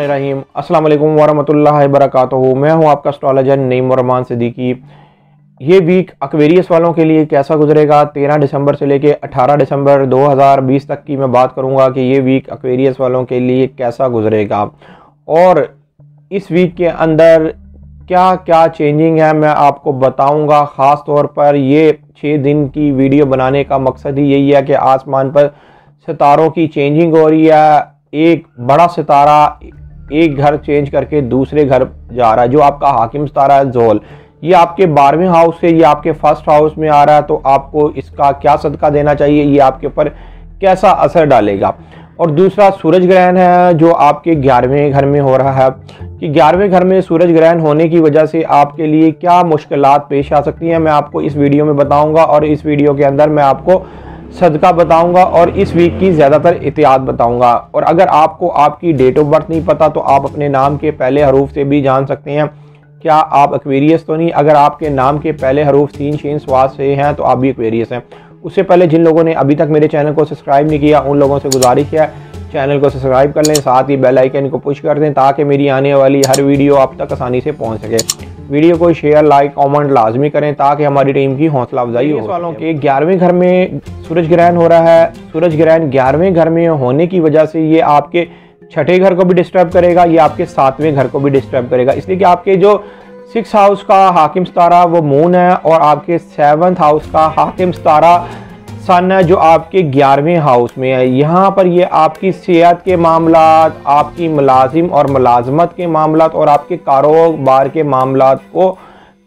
बिस्मिल्लाहिर्रहमानिर्रहीम। अस्सलाम वालेकुम वरहमतुल्लाहि वबरकातुहू। मैं हूं आपका एस्ट्रोलॉजर नईम रहमान सिद्दीकी। ये वीक एक्वेरियस वालों के लिए कैसा गुजरेगा, 13 दिसंबर से लेके 18 दिसंबर 2020 तक की मैं बात करूंगा कि ये वीक एक्वेरियस वालों के लिए कैसा गुजरेगा और इस वीक के अंदर क्या क्या चेंजिंग है मैं आपको बताऊंगा। ख़ास तौर पर ये 6 दिन की वीडियो बनाने का मकसद ही यही है कि आसमान पर सितारों की चेंजिंग हो रही है। एक बड़ा सितारा एक घर चेंज करके दूसरे घर जा रहा है, जो आपका हाकिम सितारा है ज़ोहल, ये आपके 12वें हाउस से ये आपके फर्स्ट हाउस में आ रहा है। तो आपको इसका क्या सदका देना चाहिए, ये आपके ऊपर कैसा असर डालेगा। और दूसरा सूरज ग्रहण है जो आपके 11वें घर में हो रहा है कि 11वें घर में सूरज ग्रहण होने की वजह से आपके लिए क्या मुश्किलात पेश आ सकती हैं, मैं आपको इस वीडियो में बताऊंगा। और इस वीडियो के अंदर मैं आपको सदका बताऊंगा और इस वीक की ज़्यादातर एहतियात बताऊंगा। और अगर आपको आपकी डेट ऑफ बर्थ नहीं पता तो आप अपने नाम के पहले हरूफ से भी जान सकते हैं क्या आप एक्वेरियस तो नहीं। अगर आपके नाम के पहले हरूफ 3 शीन स्वाद से हैं तो आप भी एक्वेरियस हैं। उससे पहले जिन लोगों ने अभी तक मेरे चैनल को सब्सक्राइब नहीं किया उन लोगों से गुजारिश है चैनल को सब्सक्राइब कर लें, साथ ही बेल आइकन को पुश कर दें ताकि मेरी आने वाली हर वीडियो आप तक आसानी से पहुंच सके। वीडियो को शेयर लाइक कमेंट लाजमी करें ताकि हमारी टीम की हौसला अफजाई हो। वालों के 11वें घर में सूरज ग्रहण हो रहा है। सूरज ग्रहण 11वें घर में होने की वजह से ये आपके 6ठे घर को भी डिस्टर्ब करेगा, ये आपके 7वें घर को भी डिस्टर्ब करेगा, इसलिए कि आपके जो 6th हाउस का हाकिम सितारा वो मून है और आपके 7th हाउस का हाकिम सितारा सन है जो आपके 11वें हाउस में है। यहाँ पर ये आपकी सेहत के मामलात, आपकी मुलाजिम और मुलाजमत के मामलात और आपके कारोबार के मामलात को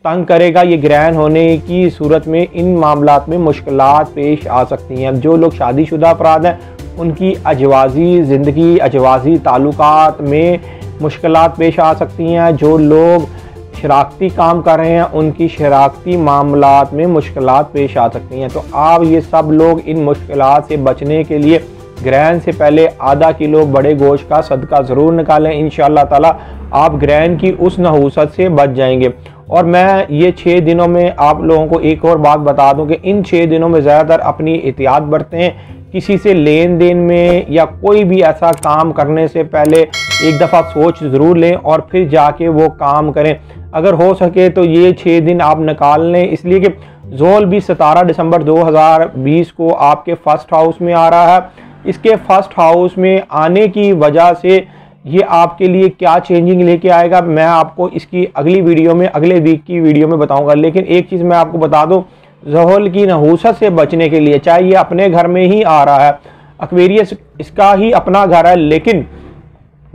तंग करेगा। ये ग्रहण होने की सूरत में इन मामलात में मुश्किलात पेश आ सकती हैं। जो लोग शादीशुदा अफराद हैं उनकी अजवाजी ज़िंदगी अजवाजी ताल्लुकात में मुश्किलात पेश आ सकती हैं। जो लोग शराकती काम कर रहे हैं उनकी शराकती मामलात में मुश्किलात पेश आ सकती हैं। तो आप ये सब लोग इन मुश्किलात से बचने के लिए ग्रहण से पहले आधा किलो बड़े गोश्त का सदका ज़रूर निकालें। इंशाअल्लाह ताला आप ग्रहण की उस नहूसत से बच जाएंगे। और मैं ये 6 दिनों में आप लोगों को एक और बात बता दूं कि इन 6 दिनों में ज़्यादातर अपनी एहतियात बरतें। किसी से लेन देन में या कोई भी ऐसा काम करने से पहले एक दफ़ा सोच ज़रूर लें और फिर जाके वो काम करें। अगर हो सके तो ये 6 दिन आप निकाल लें, इसलिए कि ज़ोहल भी 17 दिसंबर 2020 को आपके फर्स्ट हाउस में आ रहा है। इसके फर्स्ट हाउस में आने की वजह से ये आपके लिए क्या चेंजिंग लेके आएगा मैं आपको इसकी अगली वीडियो में अगले वीक की वीडियो में बताऊंगा। लेकिन एक चीज़ मैं आपको बता दूं, ज़ोहल की नहूसत से बचने के लिए, चाहे ये अपने घर में ही आ रहा है, एक्वेरियस इसका ही अपना घर है, लेकिन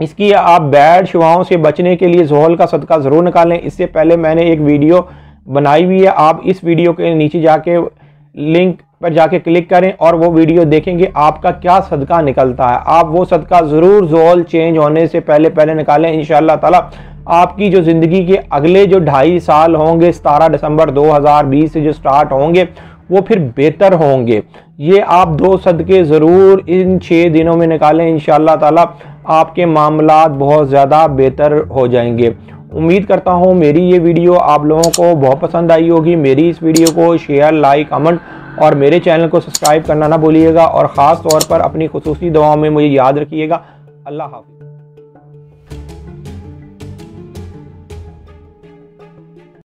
इसकी आप बैड शुआओं से बचने के लिए ज़ोहल का सदका ज़रूर निकालें। इससे पहले मैंने एक वीडियो बनाई हुई है, आप इस वीडियो के नीचे जाके लिंक पर जाके क्लिक करें और वो वीडियो देखेंगे आपका क्या सदका निकलता है। आप वो सदका ज़रूर ज़ोहल चेंज होने से पहले निकालें। इंशाअल्लाह ताला आपकी जो ज़िंदगी के अगले जो 2.5 साल होंगे 17 दिसंबर 2020 से जो स्टार्ट होंगे वो फिर बेहतर होंगे। ये आप 2 सदके ज़रूर इन 6 दिनों में निकालें, इंशाअल्लाह ताला आपके मामलात बहुत ज़्यादा बेहतर हो जाएंगे। उम्मीद करता हूँ मेरी ये वीडियो आप लोगों को बहुत पसंद आई होगी। मेरी इस वीडियो को शेयर लाइक कमेंट और मेरे चैनल को सब्सक्राइब करना ना भूलिएगा और ख़ास तौर पर अपनी खुसूसी दुआओं में मुझे याद रखिएगा। अल्लाह हाफ़िज़।